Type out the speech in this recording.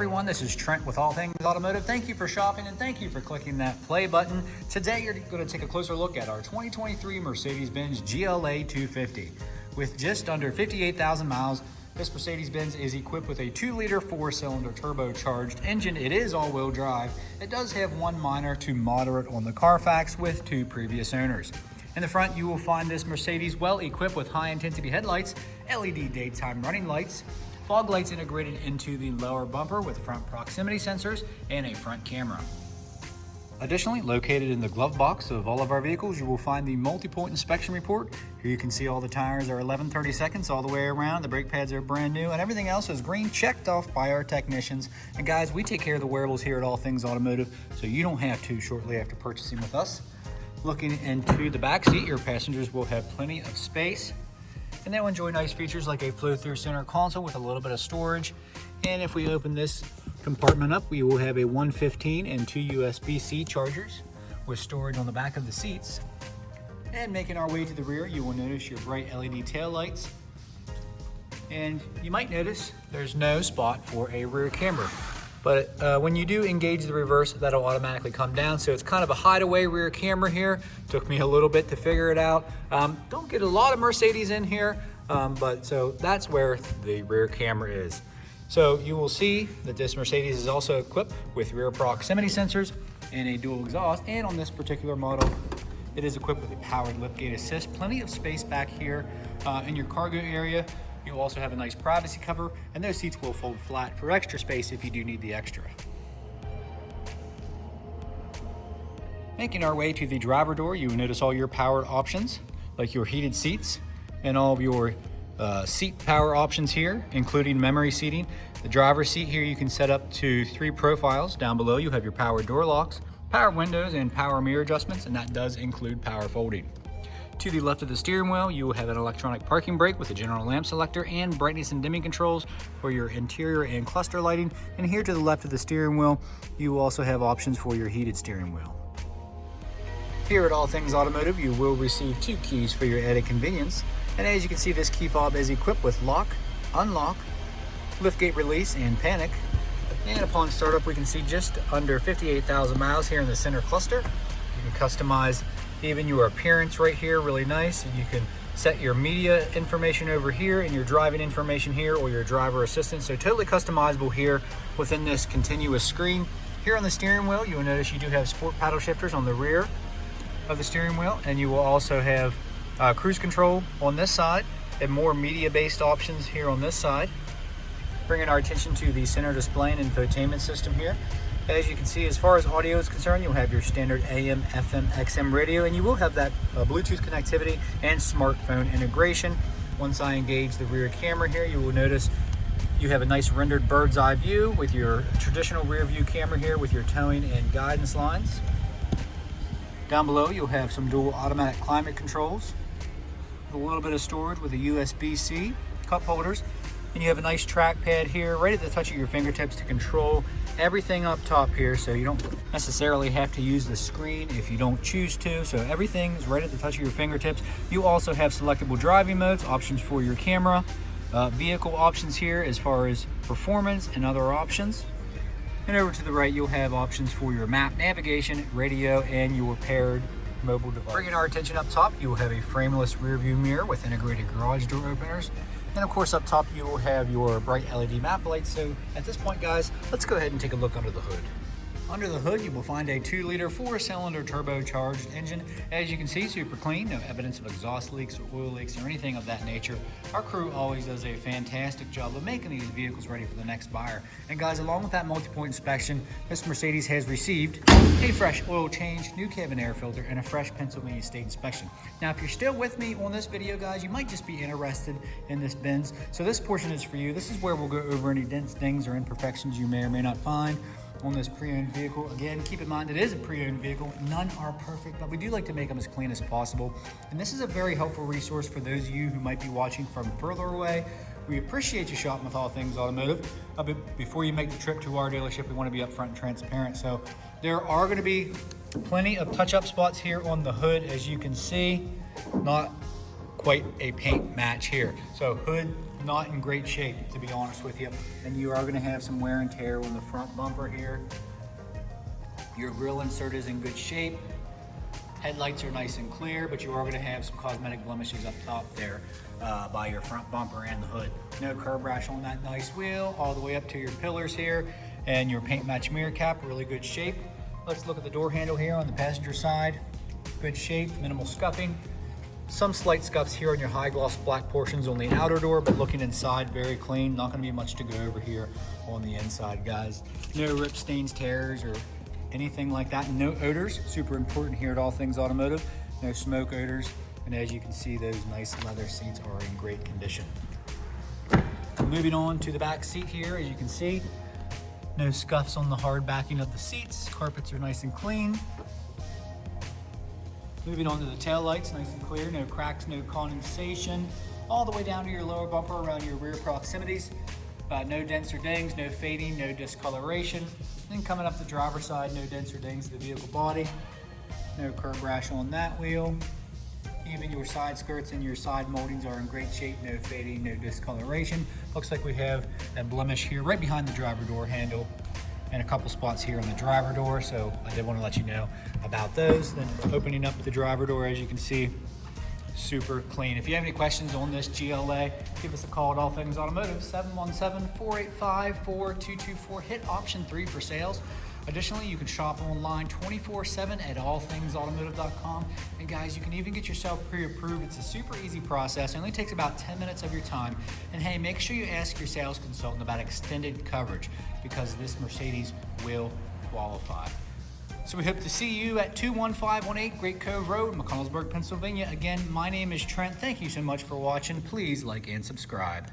everyone, this is Trent with All Things Automotive. Thank you for shopping and thank you for clicking that play button. Today you're going to take a closer look at our 2023 Mercedes-Benz GLA 250. With just under 58,000 miles, this Mercedes-Benz is equipped with a 2-liter 4-cylinder turbocharged engine. It is all-wheel drive. It does have one minor to moderate on the Carfax with 2 previous owners. In the front, you will find this Mercedes well equipped with high-intensity headlights, LED daytime running lights, fog lights integrated into the lower bumper with front proximity sensors and a front camera. Additionally, located in the glove box of all of our vehicles, you will find the multi-point inspection report. Here you can see all the tires are 11/32 all the way around, the brake pads are brand new, and everything else is green, checked off by our technicians. And guys, we take care of the wearables here at All Things Automotive, so you don't have to shortly after purchasing with us. Looking into the back seat, your passengers will have plenty of space. And they'll enjoy nice features like a flow-through center console with a little bit of storage. And if we open this compartment up, we will have a 115 and 2 USB-C chargers with storage on the back of the seats. And making our way to the rear, you will notice your bright LED tail lights. And you might notice there's no spot for a rear camera. But when you do engage the reverse, that'll automatically come down. So it's kind of a hideaway rear camera here. Took me a little bit to figure it out. Don't get a lot of Mercedes in here, but so that's where the rear camera is. So you will see that this Mercedes is also equipped with rear proximity sensors and a dual exhaust. And on this particular model, it is equipped with a powered liftgate assist. Plenty of space back here in your cargo area. You'll also have a nice privacy cover, and those seats will fold flat for extra space if you do need the extra. Making our way to the driver door, you will notice all your power options, like your heated seats and all of your seat power options here, including memory seating. The driver's seat here you can set up to 3 profiles. Down below you have your power door locks, power windows, and power mirror adjustments, and that does include power folding. To the left of the steering wheel, you will have an electronic parking brake with a general lamp selector and brightness and dimming controls for your interior and cluster lighting. And here to the left of the steering wheel, you will also have options for your heated steering wheel. Here at All Things Automotive, you will receive 2 keys for your added convenience. And as you can see, this key fob is equipped with lock, unlock, liftgate release, and panic. And upon startup, we can see just under 58,000 miles here in the center cluster. You can customize even your appearance right here, really nice. And you can set your media information over here and your driving information here, or your driver assistant. So totally customizable here within this continuous screen. Here on the steering wheel, you will notice you do have sport paddle shifters on the rear of the steering wheel, and you will also have cruise control on this side and more media-based options here on this side. Bringing our attention to the center display and infotainment system here. As you can see, as far as audio is concerned, you'll have your standard AM, FM, XM radio, and you will have that Bluetooth connectivity and smartphone integration. Once I engage the rear camera here, you will notice you have a nice rendered bird's eye view with your traditional rear view camera here with your towing and guidance lines. Down below, you'll have some dual automatic climate controls, a little bit of storage with a USB-C, cup holders, and you have a nice trackpad here right at the touch of your fingertips to control everything up top here, so you don't necessarily have to use the screen if you don't choose to. So everything is right at the touch of your fingertips. You also have selectable driving modes, options for your camera, vehicle options here as far as performance and other options. And over to the right, you'll have options for your map navigation, radio, and your paired mobile device. Bringing our attention up top, you will have a frameless rear view mirror with integrated garage door openers. And of course up top you will have your bright LED map lights. So at this point, guys, let's go ahead and take a look under the hood. Under the hood, you will find a 2-liter 4-cylinder turbocharged engine. As you can see, super clean, no evidence of exhaust leaks or oil leaks or anything of that nature. Our crew always does a fantastic job of making these vehicles ready for the next buyer. And guys, along with that multi-point inspection, this Mercedes has received a fresh oil change, new cabin air filter, and a fresh Pennsylvania state inspection. Now, if you're still with me on this video, guys, you might just be interested in this Benz. So this portion is for you. This is where we'll go over any dents, dings, or imperfections you may or may not find on this pre-owned vehicle. Again, keep in mind it is a pre-owned vehicle. None are perfect, but we do like to make them as clean as possible. And this is a very helpful resource for those of you who might be watching from further away. We appreciate you shopping with All Things Automotive. But before you make the trip to our dealership, we want to be upfront and transparent. So there are going to be plenty of touch-up spots here on the hood, as you can see. Not quite a paint match here. So hood, not in great shape, to be honest with you. And you are gonna have some wear and tear on the front bumper here. Your grille insert is in good shape. Headlights are nice and clear, but you are gonna have some cosmetic blemishes up top there by your front bumper and the hood. No curb rash on that nice wheel, all the way up to your pillars here, and your paint match mirror cap, really good shape. Let's look at the door handle here on the passenger side. Good shape, minimal scuffing. Some slight scuffs here on your high gloss black portions on the outer door, but looking inside, very clean. Not gonna be much to go over here on the inside, guys. No rip stains, tears, or anything like that. No odors, super important here at All Things Automotive. No smoke odors. And as you can see, those nice leather seats are in great condition. Moving on to the back seat here, as you can see, no scuffs on the hard backing of the seats. Carpets are nice and clean. Moving on to the tail lights, nice and clear, no cracks, no condensation. All the way down to your lower bumper around your rear proximities. No dents or dings, no fading, no discoloration. Then coming up the driver's side, no dents or dings to the vehicle body. No curb rash on that wheel. Even your side skirts and your side moldings are in great shape, no fading, no discoloration. Looks like we have a blemish here right behind the driver door handle and a couple spots here on the driver door, so I did want to let you know about those. Then opening up the driver door, as you can see, super clean. If you have any questions on this GLA, give us a call at All Things Automotive, 717-485-4224. Hit option 3 for sales. Additionally, you can shop online 24/7 at allthingsautomotive.com. And guys, you can even get yourself pre-approved. It's a super easy process. It only takes about 10 minutes of your time. And hey, make sure you ask your sales consultant about extended coverage, because this Mercedes will qualify. So we hope to see you at 21518 Great Cove Road, McConnellsburg, Pennsylvania. Again, my name is Trent. Thank you so much for watching. Please like and subscribe.